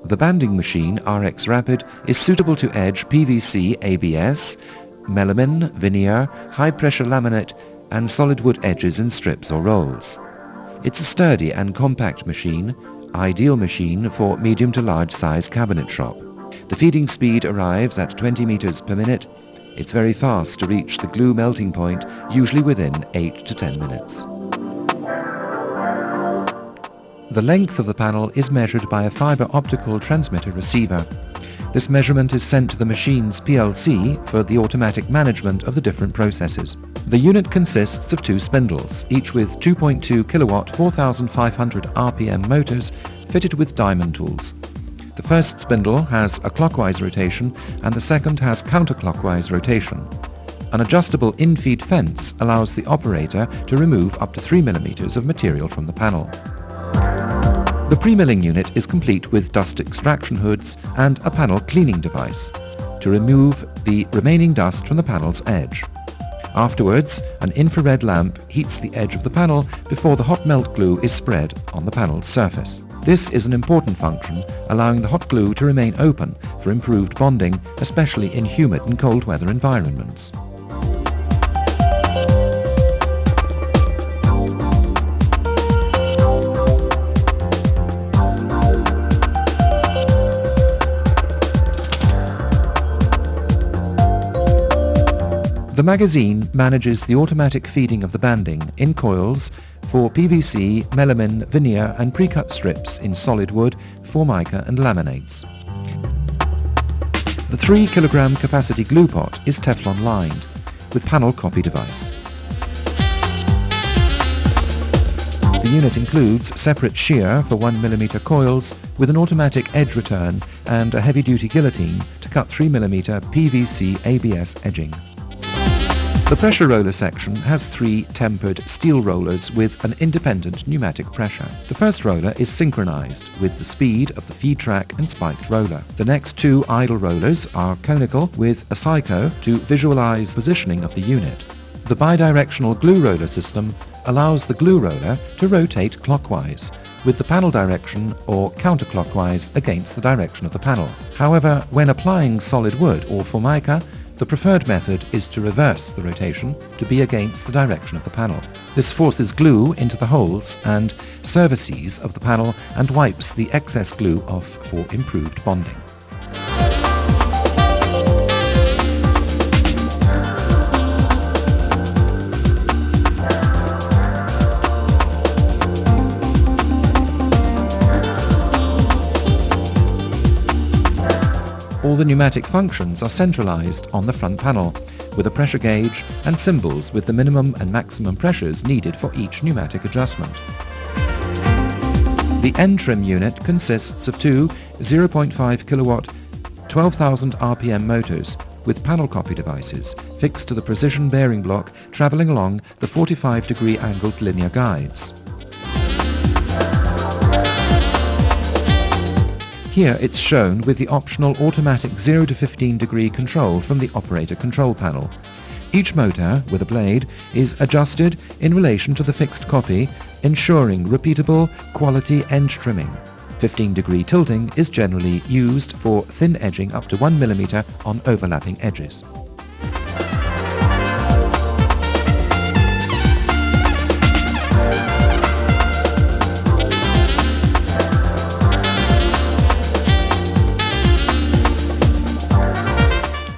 The banding machine RX Rapid is suitable to edge PVC, ABS, melamine, veneer, high-pressure laminate and solid wood edges in strips or rolls. It's a sturdy and compact machine, ideal machine for medium to large size cabinet shop. The feeding speed arrives at 20 meters per minute. It's very fast to reach the glue melting point, usually within 8 to 10 minutes. The length of the panel is measured by a fiber optical transmitter receiver. This measurement is sent to the machine's PLC for the automatic management of the different processes. The unit consists of 2 spindles, each with 2.2 kilowatt 4,500 RPM motors fitted with diamond tools. The first spindle has a clockwise rotation and the second has counterclockwise rotation. An adjustable in-feed fence allows the operator to remove up to 3 millimeters of material from the panel. The pre-milling unit is complete with dust extraction hoods and a panel cleaning device to remove the remaining dust from the panel's edge. Afterwards, an infrared lamp heats the edge of the panel before the hot melt glue is spread on the panel's surface. This is an important function, allowing the hot glue to remain open for improved bonding, especially in humid and cold weather environments. The magazine manages the automatic feeding of the banding in coils for PVC, melamine, veneer and pre-cut strips in solid wood, formica and laminates. The 3 kilogram capacity glue pot is Teflon lined with panel copy device. The unit includes separate shear for 1 mm coils with an automatic edge return and a heavy-duty guillotine to cut 3 mm PVC ABS edging. The pressure roller section has 3 tempered steel rollers with an independent pneumatic pressure. The first roller is synchronized with the speed of the feed track and spiked roller. The next 2 idle rollers are conical with a psycho to visualize positioning of the unit. The bidirectional glue roller system allows the glue roller to rotate clockwise with the panel direction or counterclockwise against the direction of the panel. However, when applying solid wood or formica, the preferred method is to reverse the rotation to be against the direction of the panel. This forces glue into the holes and surfaces of the panel and wipes the excess glue off for improved bonding. All the pneumatic functions are centralized on the front panel, with a pressure gauge and symbols with the minimum and maximum pressures needed for each pneumatic adjustment. The end trim unit consists of 2 0.5 kilowatt 12,000 RPM motors with panel copy devices fixed to the precision bearing block traveling along the 45-degree angled linear guides. Here it's shown with the optional automatic 0 to 15 degree control from the operator control panel. Each motor, with a blade, is adjusted in relation to the fixed copy, ensuring repeatable, quality edge trimming. 15-degree tilting is generally used for thin edging up to 1 mm on overlapping edges.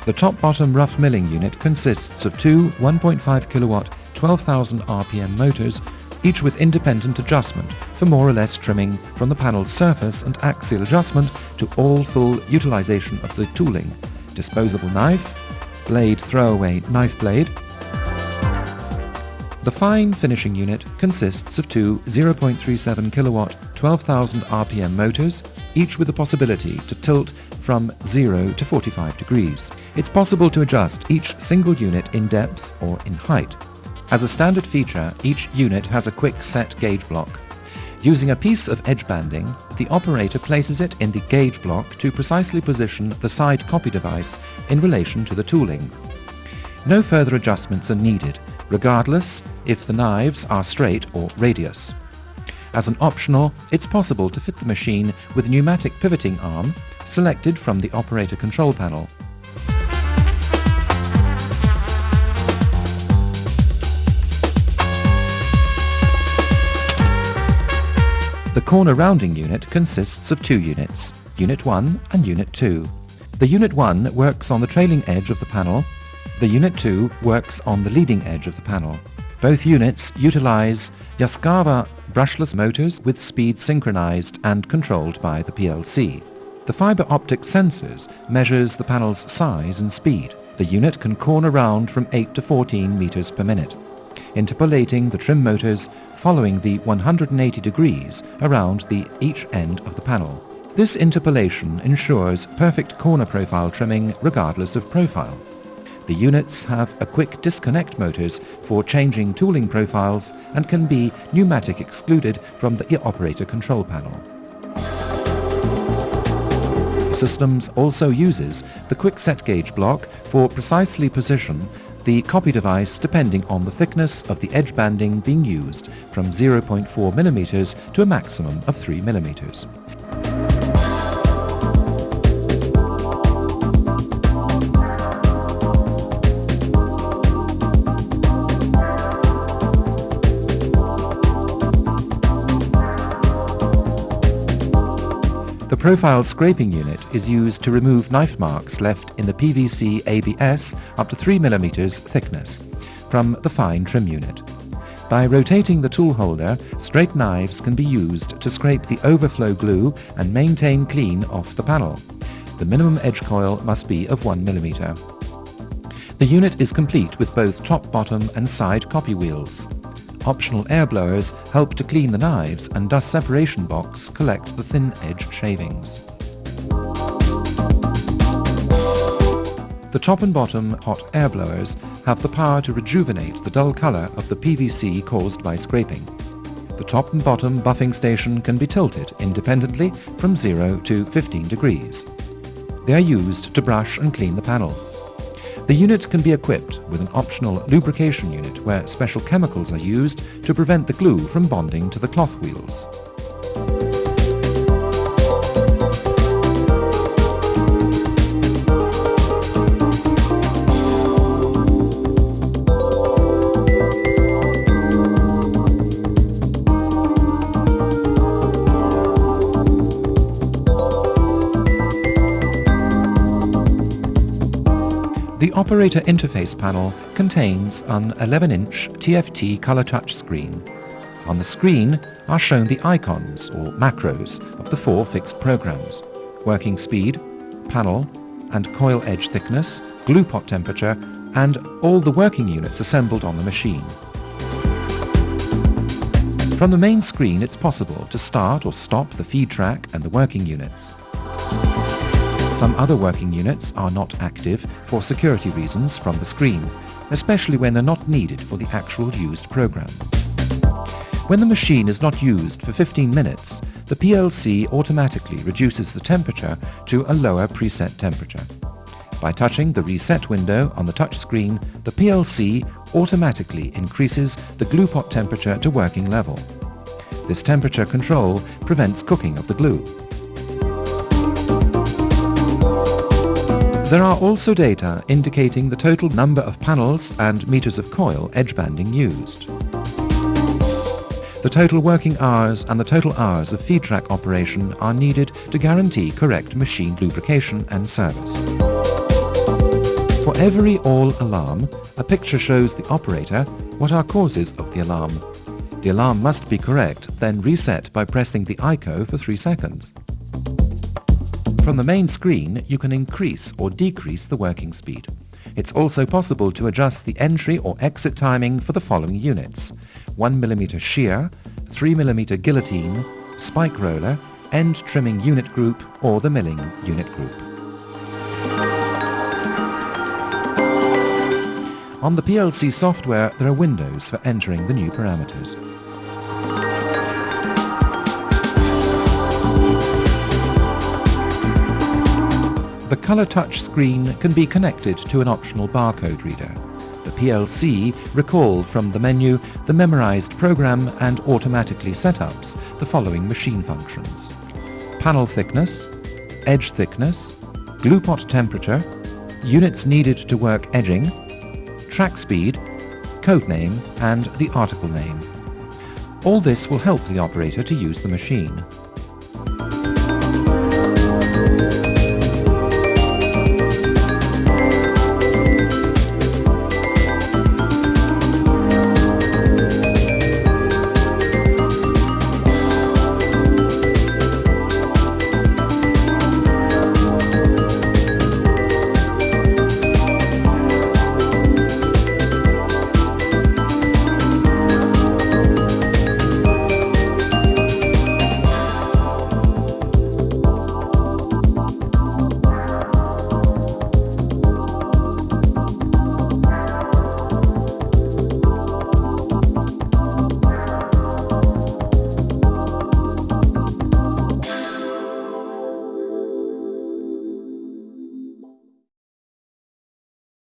The top-bottom rough milling unit consists of 2 1.5 kilowatt 12,000 RPM motors, each with independent adjustment for more or less trimming from the panel's surface and axial adjustment to all full utilization of the tooling, disposable knife, blade throwaway knife blade. The fine finishing unit consists of 2 0.37 kilowatt 12,000 RPM motors, each with the possibility to tilt from 0 to 45 degrees. It's possible to adjust each single unit in depth or in height. As a standard feature, each unit has a quick set gauge block. Using a piece of edge banding, the operator places it in the gauge block to precisely position the side copy device in relation to the tooling. No further adjustments are needed, regardless if the knives are straight or radius. As an optional, it's possible to fit the machine with a pneumatic pivoting arm selected from the operator control panel. The corner rounding unit consists of two units, Unit 1 and Unit 2. The Unit 1 works on the trailing edge of the panel. The Unit 2 works on the leading edge of the panel. Both units utilize Yaskawa brushless motors with speed synchronized and controlled by the PLC. The fiber optic sensors measures the panel's size and speed. The unit can corner round from 8 to 14 meters per minute, interpolating the trim motors following the 180 degrees around each end of the panel. This interpolation ensures perfect corner profile trimming regardless of profile. The units have a quick disconnect motors for changing tooling profiles and can be pneumatic excluded from the operator control panel. The systems also uses the quick set gauge block for precisely position the copy device depending on the thickness of the edge banding being used from 0.4 mm to a maximum of 3 mm. The profile scraping unit is used to remove knife marks left in the PVC ABS up to 3 mm thickness from the fine trim unit. By rotating the tool holder, straight knives can be used to scrape the overflow glue and maintain clean off the panel. The minimum edge coil must be of 1 mm. The unit is complete with both top, bottom and side copy wheels. Optional air blowers help to clean the knives, and dust separation box collect the thin edge shavings. The top and bottom hot air blowers have the power to rejuvenate the dull color of the PVC caused by scraping. The top and bottom buffing station can be tilted independently from 0 to 15 degrees. They are used to brush and clean the panel. The unit can be equipped with an optional lubrication unit where special chemicals are used to prevent the glue from bonding to the cloth wheels. The operator interface panel contains an 11-inch TFT color touch screen. On the screen are shown the icons or macros of the 4 fixed programs: working speed, panel and coil edge thickness, glue pot temperature, and all the working units assembled on the machine. From the main screen, it's possible to start or stop the feed track and the working units. Some other working units are not active for security reasons from the screen, especially when they're not needed for the actual used program. When the machine is not used for 15 minutes, the PLC automatically reduces the temperature to a lower preset temperature. By touching the reset window on the touchscreen, the PLC automatically increases the glue pot temperature to working level. This temperature control prevents cooking of the glue. There are also data indicating the total number of panels and meters of coil edge banding used. The total working hours and the total hours of feed track operation are needed to guarantee correct machine lubrication and service. For every all alarm, a picture shows the operator what are causes of the alarm. The alarm must be correct, then reset by pressing the ICO for 3 seconds. From the main screen, you can increase or decrease the working speed. It's also possible to adjust the entry or exit timing for the following units: 1 mm shear, 3 mm guillotine, spike roller, end trimming unit group, or the milling unit group. On the PLC software, there are windows for entering the new parameters. The color touch screen can be connected to an optional barcode reader. The PLC recalled from the menu the memorized program and automatically setups the following machine functions: panel thickness, edge thickness, glue pot temperature, units needed to work edging, track speed, code name and the article name. All this will help the operator to use the machine.